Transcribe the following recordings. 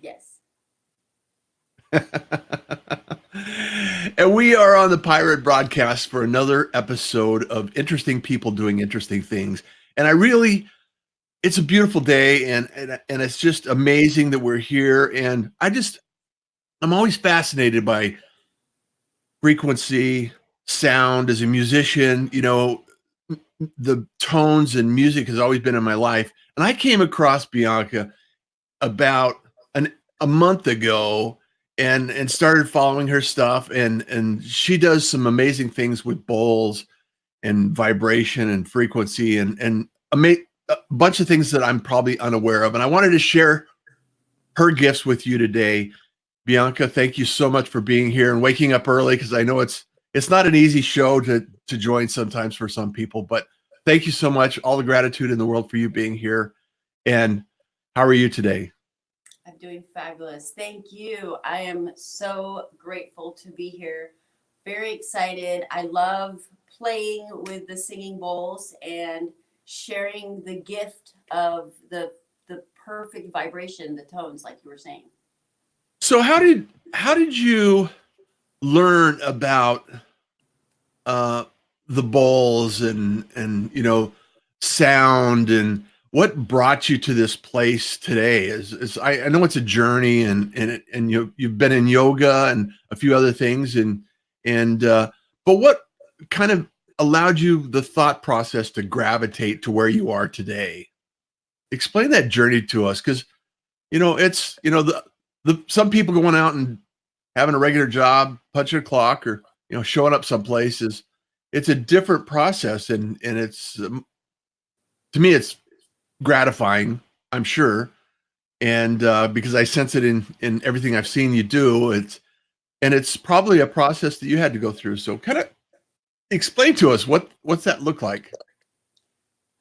Yes. And we are on the Pirate Broadcast for another episode of interesting people doing interesting things. And it's a beautiful day, and it's just amazing that we're here. And I'm always fascinated by frequency, sound as a musician. The tones and music has always been in my life. And I came across Bianca about a month ago and started following her stuff, and she does some amazing things with bowls and vibration and frequency a bunch of things that I'm probably unaware of. And I wanted to share her gifts with you today. Bianca, thank you so much for being here and waking up early, because I know it's not an easy show to join sometimes for some people, but thank you so much. All the gratitude in the world for you being here. And how are you today? I'm doing fabulous. Thank you. I am so grateful to be here. Very excited. I love playing with the singing bowls and sharing the gift of the perfect vibration, the tones, like you were saying. So how did you learn about uh the bowls and sound, and what brought you to this place today? Is I know it's a journey, and you've been in yoga and a few other things, and but what kind of allowed you the thought process to gravitate to where you are today? Explain that journey to us, because it's the some people going out and having a regular job, punching a clock, or showing up someplace it's a different process, and it's to me it's gratifying, I'm sure, and because I sense it in everything I've seen you do. It's probably a process that you had to go through. So kind of explain to us what's that look like.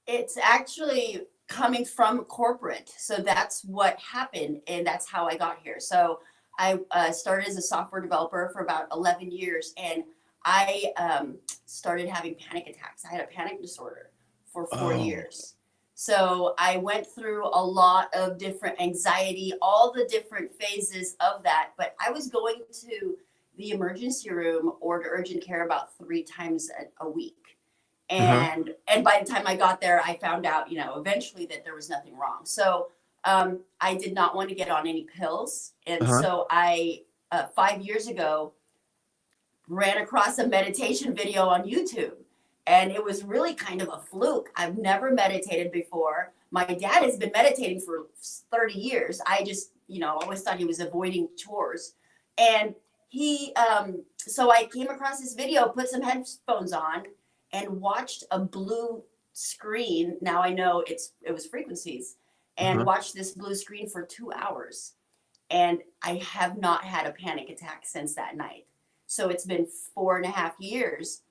It's actually coming from corporate. So that's what happened, and that's how I got here. So I started as a software developer for about 11 years, and I started having panic attacks. I had a panic disorder for four Oh, years. So I went through a lot of different anxiety, all the different phases of that. But I was going to the emergency room or to urgent care about 3 times a week, uh-huh, and by the time I got there, I found out, eventually that there was nothing wrong. So I did not want to get on any pills, and uh-huh. so I 5 years ago ran across a meditation video on YouTube, and it was really kind of a fluke. I've never meditated before. My dad has been meditating for 30 years. I just, always thought he was avoiding chores, and so I came across this video, put some headphones on, and watched a blue screen. Now I know it was frequencies, and Uh-huh. watched this blue screen for 2 hours. And I have not had a panic attack since that night. So it's been 4.5 years.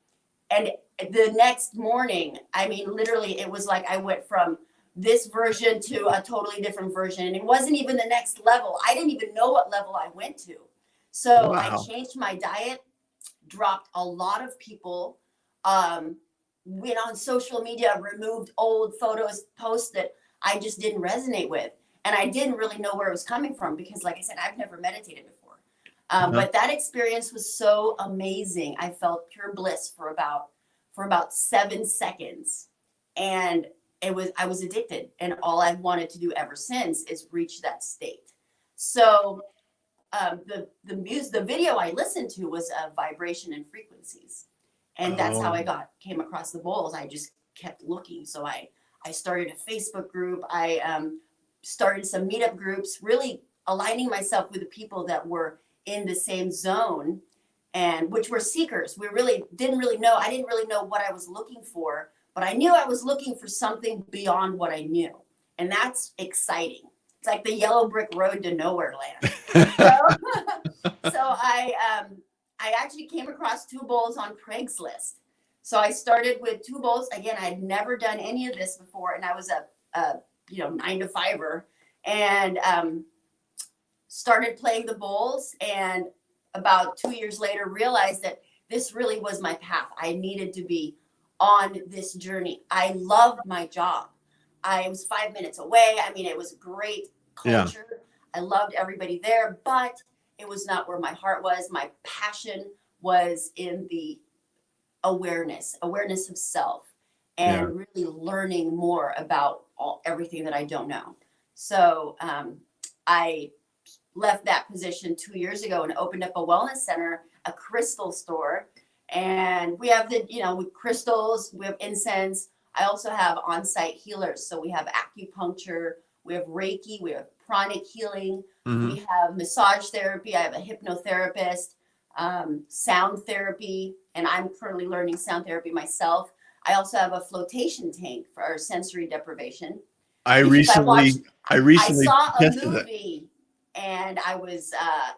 And the next morning, I mean, literally, it was like I went from this version to a totally different version. And it wasn't even the next level. I didn't even know what level I went to. So I Wow. changed my diet, dropped a lot of people, um, went on social media, removed old photos, posts that I just didn't resonate with. And I didn't really know where it was coming from because, like I said, I've never meditated before. Uh-huh. But that experience was so amazing. I felt pure bliss for about 7 seconds, and I was addicted, and all I've wanted to do ever since is reach that state. So the video I listened to was vibration and frequencies, and that's how I Oh, came across the bowls. I just kept looking, so I started a Facebook group. I started some meetup groups, really aligning myself with the people that were in the same zone, and which were seekers. We really didn't really know. I didn't really know what I was looking for, but I knew I was looking for something beyond what I knew, and that's exciting. It's like the yellow brick road to nowhere land. So, so I actually came across two bowls on Craigslist. So I started with two bowls. Again, I'd never done any of this before, and I was a 9 to 5er, and started playing the bowls. And about 2 years later, realized that this really was my path. I needed to be on this journey. I loved my job. I was 5 minutes away. I mean, it was great yeah. culture. I loved everybody there, but it was not where my heart was. My passion was in the awareness of self, Yeah. and really learning more about everything that I don't know. So I left that position 2 years ago and opened up a wellness center, a crystal store. And we have with crystals, we have incense. I also have on-site healers. So we have acupuncture, we have Reiki, we have pranic healing, Hmm. we have massage therapy. I have a hypnotherapist, sound therapy, and I'm currently learning sound therapy myself. I also have a flotation tank for our sensory deprivation I because recently, I I recently saw a tested that. movie, and I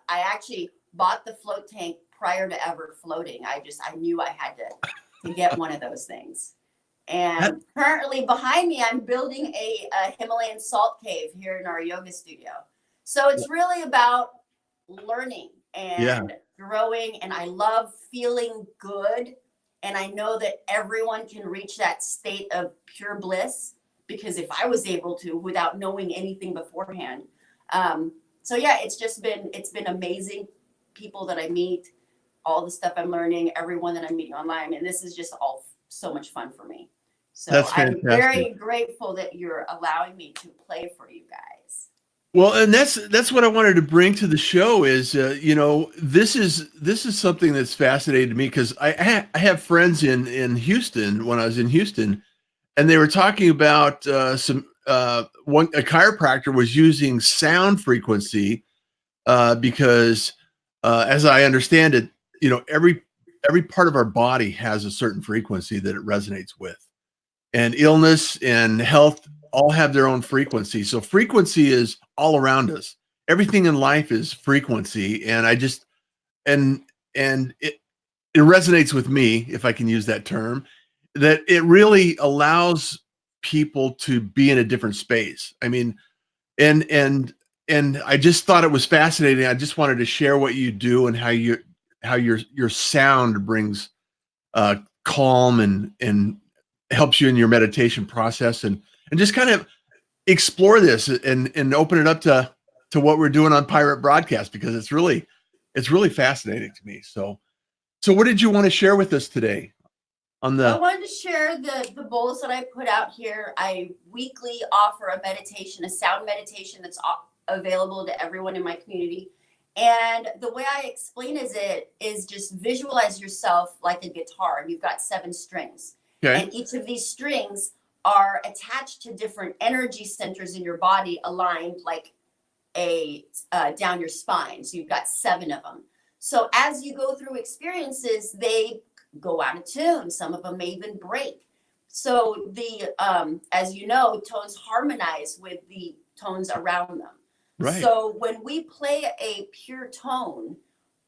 actually bought the float tank prior to ever floating. I knew I had to get one of those things. That, And currently behind me, I'm building a Himalayan salt cave here in our yoga studio. So it's really about learning yeah, and growing. And I love feeling good. And I know that everyone can reach that state of pure bliss, because if I was able to without knowing anything beforehand. So yeah, it's been amazing. People that I meet, all the stuff I'm learning, everyone that I'm meeting online, and this is just all so much fun for me. So that's I'm fantastic. very grateful that you're allowing me to play for you guys. Well, and that's what I wanted to bring to the show is, this is something that's fascinating to me because I have friends in Houston when I was in Houston, and they were talking about a chiropractor was using sound frequency because, as I understand it, every part of our body has a certain frequency that it resonates with, and illness and health all have their own frequency. So frequency is all around us. Everything in life is frequency, and I just and and it resonates with me, if I can use that term, that it really allows people to be in a different space. I mean, and and and I just thought it was fascinating. I just wanted to share what you do and how your sound brings calm and helps you in your meditation process, and just kind of explore this and open it up to what we're doing on Pirate Broadcast, because it's really fascinating to me. So what did you want to share with us today on So I the wanted to share the bowls that I put out here. I weekly offer a meditation, a sound meditation that's available to everyone in my community. And the way I explain is just visualize yourself like a guitar, and you've got 7 strings. okay? And each of these strings are attached to different energy centers in your body, aligned like a down your spine. So you've got 7 of them. So as you go through experiences, they go out of tune. Some of them may even break. So the as you know, tones harmonize with the tones around them. Right. So when we play a pure tone,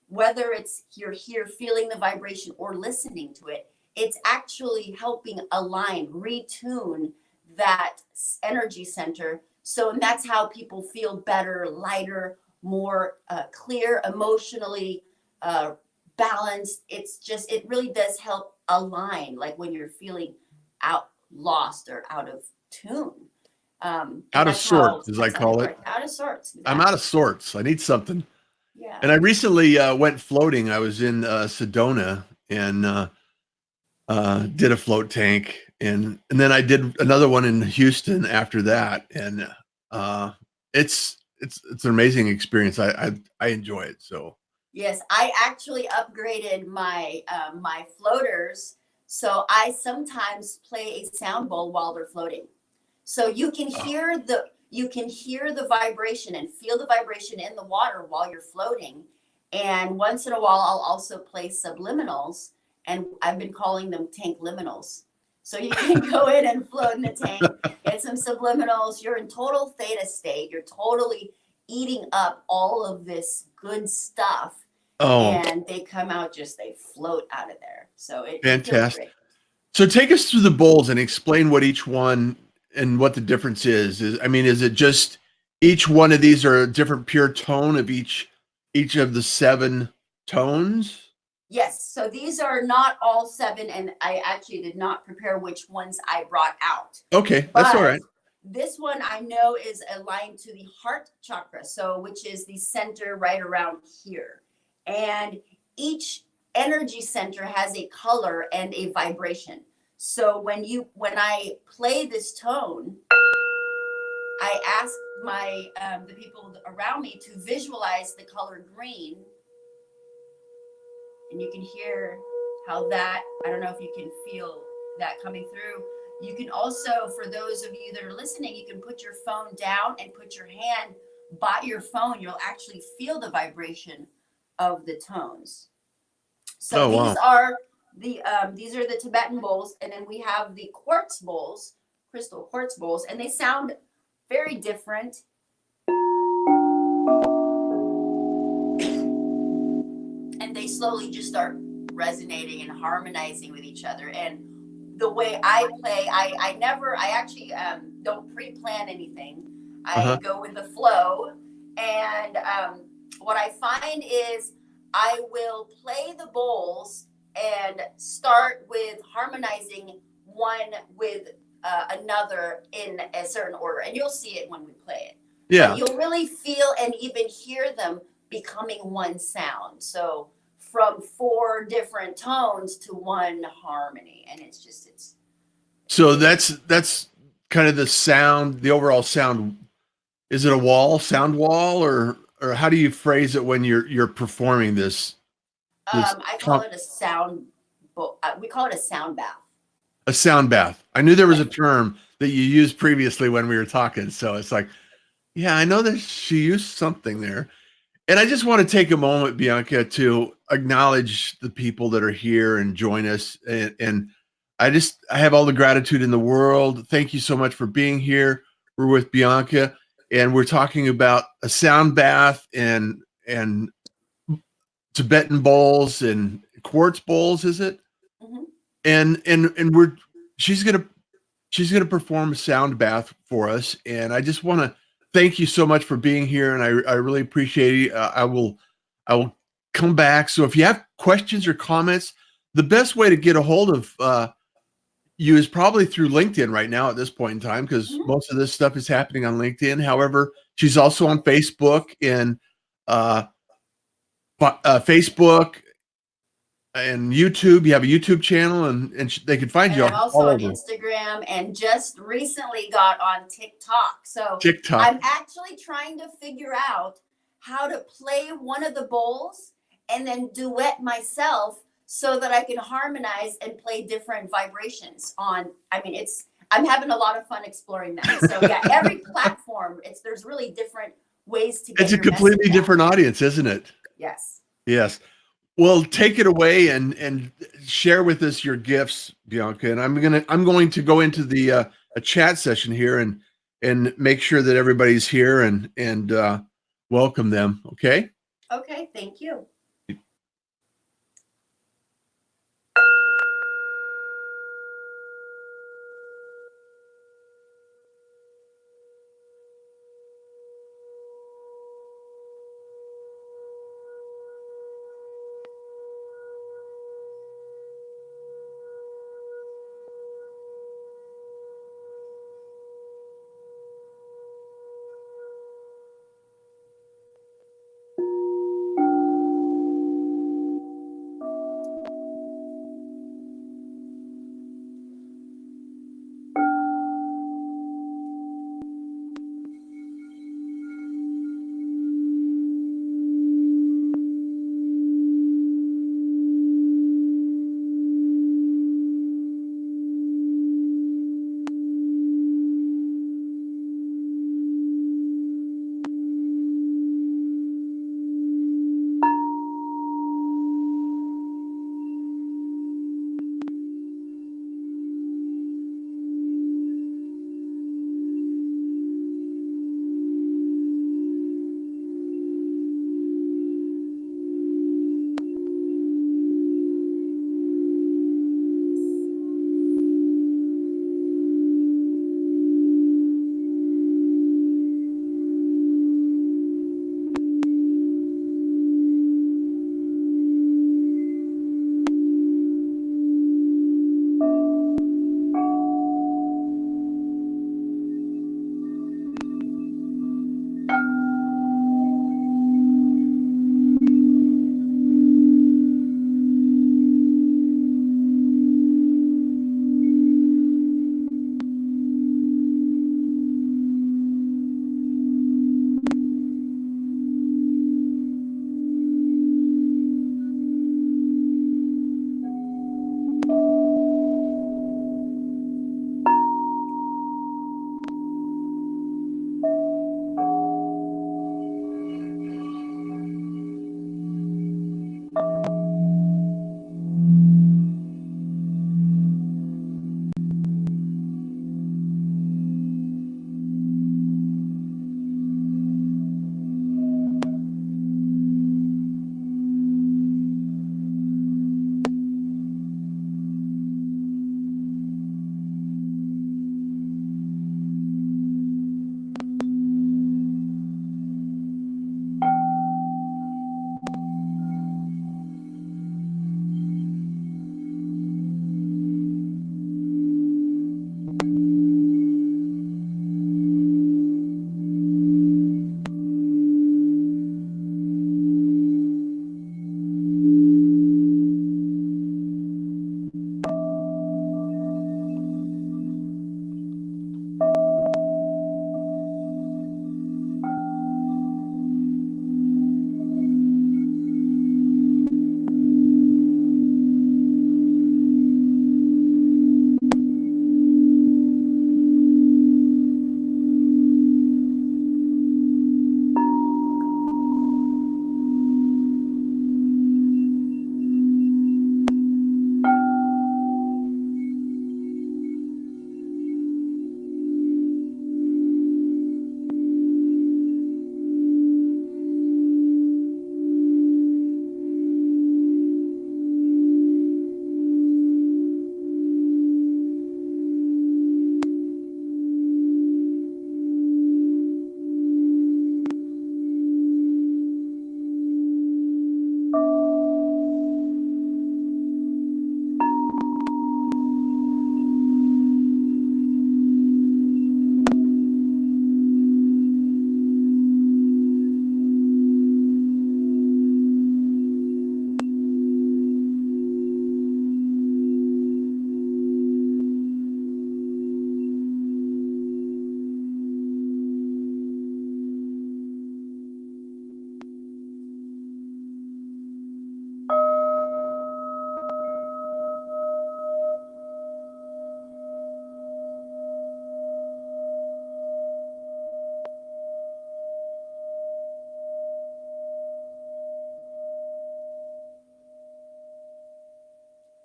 whether it's you're here feeling the vibration or listening to it, it's actually helping align, retune that energy center. So, and that's how people feel better, lighter, more clear, emotionally balanced. It really does help align, like when you're feeling lost or out of tune. And Out of sorts, as I that's how they call it. work. Out of sorts. I'm out Exactly. of sorts. I need something. Yeah. And I recently went floating. I was in Sedona and did a float tank, and then I did another one in Houston after that, and it's an amazing experience. I enjoy it. So Yes, I actually upgraded my floaters, so I sometimes play a sound bowl while they're floating. So oh, you can hear the vibration and feel the vibration in the water while you're floating. And once in a while, I'll also play subliminals, and I've been calling them tank liminals. So you can go in and float in the tank, get some subliminals. You're in total theta state. You're totally eating up all of this good stuff, oh, and they come out, they float out of there. So it feels fantastic. great. So take us through the bowls and explain what each one and what the difference is. I mean, is it just each one of these are a different pure tone of each of the 7 tones? Yes, so these are not all 7, and I actually did not prepare which ones I brought out. Okay, that's all But right. This one I know is aligned to the heart chakra, so which is the center right around here. And each energy center has a color and a vibration. So when I play this tone, I ask my the people around me to visualize the color green, and you can hear how that, I don't know if you can feel that coming through. You can also, for those of you that are listening, you can put your phone down and put your hand by your phone. You'll actually feel the vibration of the tones. So Oh, wow. these are the Tibetan bowls, and then we have the quartz bowls, crystal quartz bowls, and they sound very different. And they slowly just start resonating and harmonizing with each other. And the way I play, I actually don't pre-plan anything. I go with the flow. And what I find is I will play the bowls and start with harmonizing one with another in a certain order. And you'll see it when we play it. Yeah. But you'll really feel and even hear them becoming one sound. So from 4 different tones to one harmony. And it's So that's kind of the sound, the overall sound. Is it a sound wall, or how do you phrase it when you're performing this? I call it a sound, we call it a sound bath. A sound bath. I knew there was a term that you used previously when we were talking. So it's like, yeah, I know that she used something there. And I just want to take a moment, Bianca, to acknowledge the people that are here and join us. And I have all the gratitude in the world. Thank you so much for being here. We're with Bianca, and we're talking about a sound bath and Tibetan bowls and quartz bowls, is it? Mm-hmm. And she's gonna perform a sound bath for us. And I just want to thank you so much for being here, and I really appreciate it. I will come back. So if you have questions or comments, the best way to get a hold of you is probably through LinkedIn right now at this point in time, because most of this stuff is happening on LinkedIn. However, she's also on Facebook and Facebook and YouTube. You have a YouTube channel, and they can find you I'm also all on over Instagram and just recently got on TikTok. So TikTok. I'm actually trying to figure out how to play one of the bowls and then duet myself so that I can harmonize and play different vibrations on. I mean, I'm having a lot of fun exploring that. So yeah, every platform, there's really different ways to get It's a your completely message out. different audience, isn't it? Yes. Yes. Well, take it away and share with us your gifts, Bianca. And I'm going to go into the a chat session here and make sure that everybody's here and welcome them. Okay. Okay. Thank you.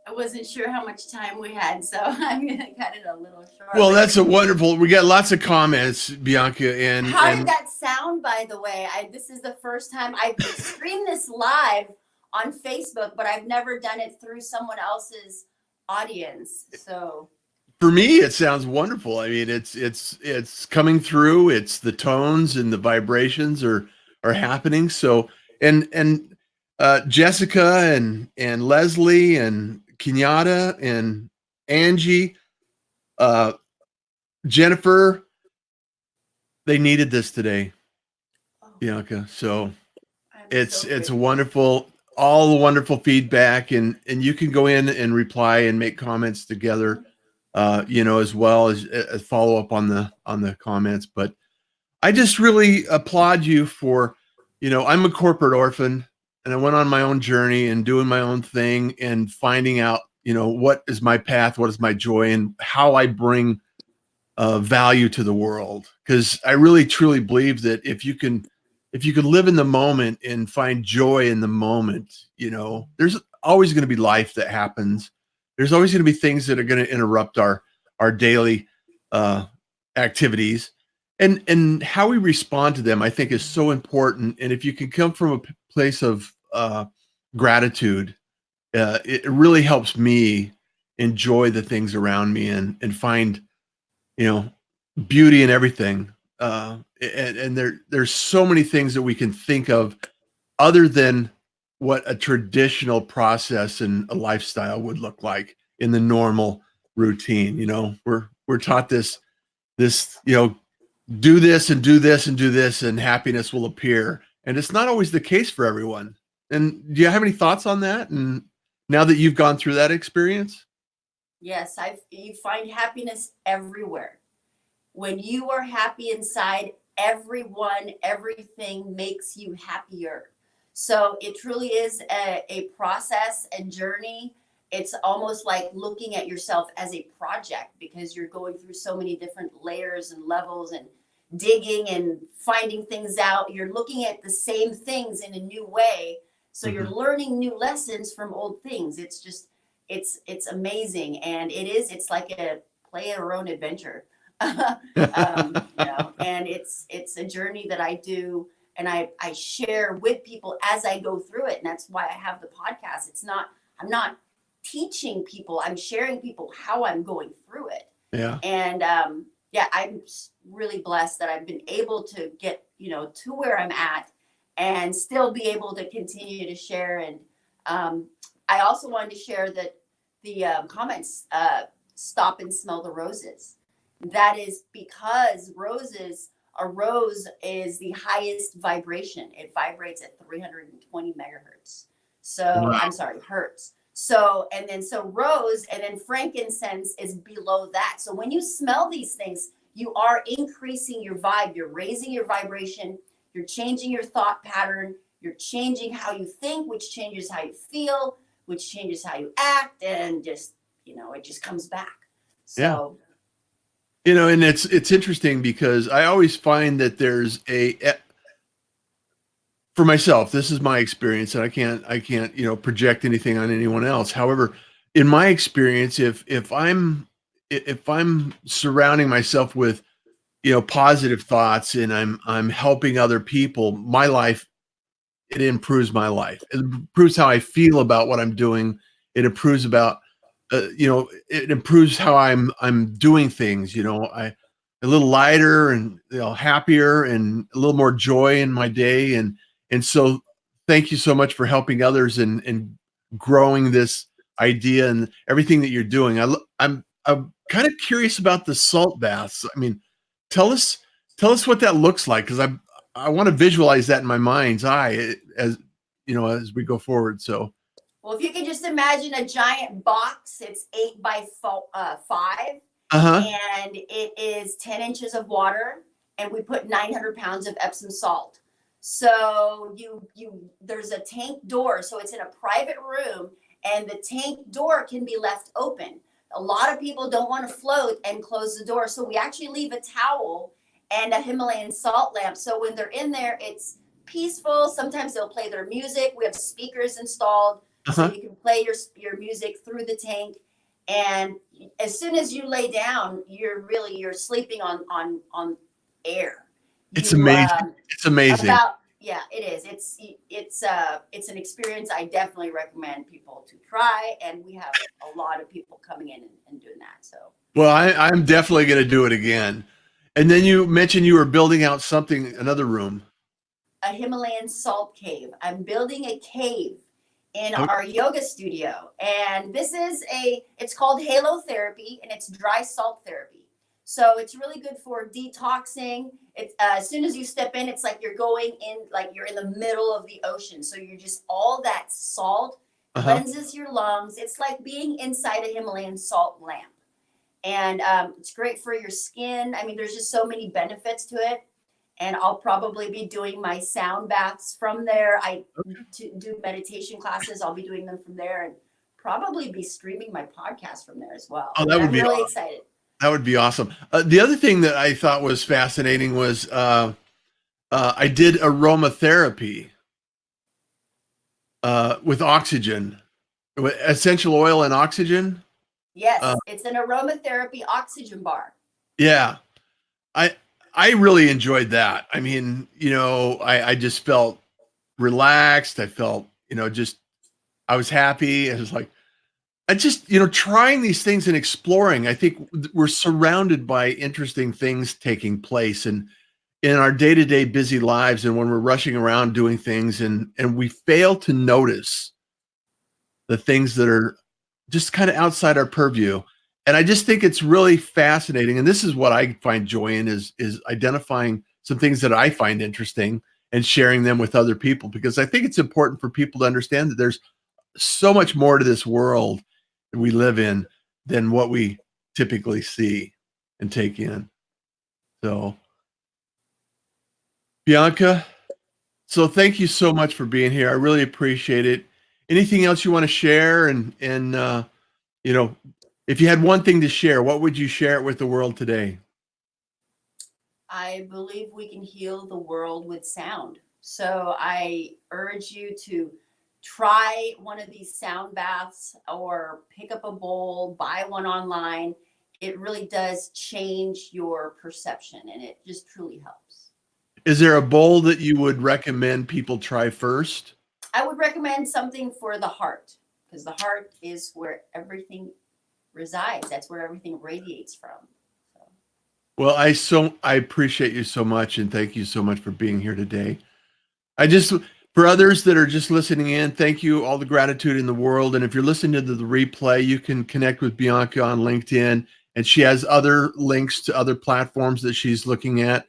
I wasn't sure how much time we had, so I'm gonna cut it a little short. Well, that's a wonderful. We got lots of comments, Bianca, How did that sound, by the way? This is the first time I've streamed this live on Facebook, but I've never done it through someone else's audience. So for me, it sounds wonderful. I mean, it's coming through. It's the tones and the vibrations are happening. So and Jessica and Leslie and Kenyatta and Angie, Jennifer, they needed this today, Bianca. So it's wonderful, all the wonderful feedback, and you can go in and reply and make comments together, as well as follow up on the comments. But I just really applaud you for, I'm a corporate orphan, and I went on my own journey and doing my own thing and finding out, what is my path, what is my joy, and how I bring value to the world. Because I really truly believe that if you can live in the moment and find joy in the moment, there's always going to be life that happens. There's always going to be things that are going to interrupt our daily activities, and how we respond to them, I think, is so important. And if you can come from a place of gratitude, it really helps me enjoy the things around me and find, beauty in everything. And there's so many things that we can think of other than what a traditional process and a lifestyle would look like in the normal routine. We're taught this, do this and do this and do this, and happiness will appear. And it's not always the case for everyone. And do you have any thoughts on that? And now that you've gone through that experience? Yes, you find happiness everywhere. When you are happy inside, everything makes you happier. So it truly is a process and journey. It's almost like looking at yourself as a project, because you're going through so many different layers and levels and digging and finding things out. You're looking at the same things in a new way. So you're learning new lessons from old things. It's just, it's amazing. And it's like a play your own adventure. And it's a journey that I do, and I share with people as I go through it. And that's why I have the podcast. I'm not teaching people, I'm sharing people how I'm going through it. Yeah. And I'm really blessed that I've been able to get, to where I'm at and still be able to continue to share. And I also wanted to share that the comments, stop and smell the roses. That is because a rose is the highest vibration. It vibrates at 320 megahertz. So wow. I'm sorry, hertz. So rose, and then frankincense is below that. So when you smell these things, you are increasing your vibe. You're raising your vibration. You're changing your thought pattern. You're changing how you think, which changes how you feel, which changes how you act, and just, it just comes back. So. Yeah. And it's interesting, because I always find that there's for myself, this is my experience, and I can't project anything on anyone else. However, in my experience, if I'm surrounding myself with positive thoughts, and I'm helping other people, my life, it improves my life. It improves how I feel about what I'm doing. It improves about it improves how I'm doing things. A little lighter and happier, and a little more joy in my day. And so thank you so much for helping others and growing this idea and everything that you're doing. I'm kind of curious about the salt baths. I mean, tell us what that looks like, because I want to visualize that in my mind's eye as we go forward. So. Well, if you can just imagine a giant box, it's 8 by 5, and it is 10 inches of water, and we put 900 pounds of Epsom salt. So there's a tank door, so it's in a private room, and the tank door can be left open. A lot of people don't want to float and close the door, so we actually leave a towel and a Himalayan salt lamp. So when they're in there, it's peaceful. Sometimes they'll play their music. We have speakers installed. so Uh-huh. you can play your music through the tank. And as soon as you lay down, you're sleeping on air. It's You amazing. It's amazing. about yeah, it is. It's an experience I definitely recommend people to try, and we have a lot of people coming in and doing that. So Well, I'm definitely going to do it again. And then you mentioned you were building out something, another room. a Himalayan salt cave. I'm building a cave in Okay. our yoga studio, and it's called Halo Therapy, and it's dry salt therapy. So it's really good for detoxing. It's as soon as you step in, it's like you're going in, like you're in the middle of the ocean. So you're just all that salt Uh-huh. cleanses your lungs. It's like being inside a Himalayan salt lamp, and it's great for your skin. I mean, there's just so many benefits to it. And I'll probably be doing my sound baths from there. To do meditation classes. I'll be doing them from there, and probably be streaming my podcast from there as well. Oh, And that would I'm be really awesome. excited. That would be awesome. The other thing that I thought was fascinating was I did aromatherapy with oxygen, with essential oil and oxygen. Uh, Yes, it's an aromatherapy oxygen bar. yeah, I I really enjoyed that. I mean, I just felt relaxed. I felt, just I was happy. I was like, I just, trying these things and exploring. I think we're surrounded by interesting things taking place and in our day-to-day busy lives, and when we're rushing around doing things and we fail to notice the things that are just kind of outside our purview. And I just think it's really fascinating. And this is what I find joy in is identifying some things that I find interesting and sharing them with other people, because I think it's important for people to understand that there's so much more to this world that we live in than what we typically see and take in. So, Bianca, so thank you so much for being here. I really appreciate it. Anything else you want to share? And you know, if you had one thing to share, what would you share it with the world today? I believe we can heal the world with sound. So I urge you to try one of these sound baths or pick up a bowl, buy one online. It really does change your perception, and it just truly helps. Is there a bowl that you would recommend people try first? I would recommend something for the heart, because the heart is where everything resides. That's where everything radiates from. So, Well, I appreciate you so much and thank you so much for being here today. I just For others that are just listening in, thank you, all the gratitude in the world. And if you're listening to the replay, you can connect with Bianca on LinkedIn, and she has other links to other platforms that she's looking at.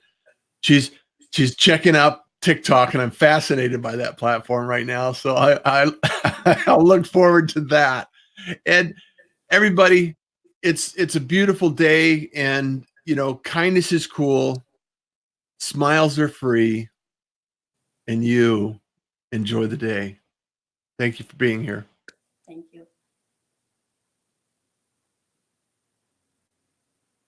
She's she's checking out TikTok, and I'm fascinated by that platform right now. So I'll look forward to that. And everybody, it's a beautiful day, and kindness is cool, smiles are free, and you enjoy the day. Thank you for being here.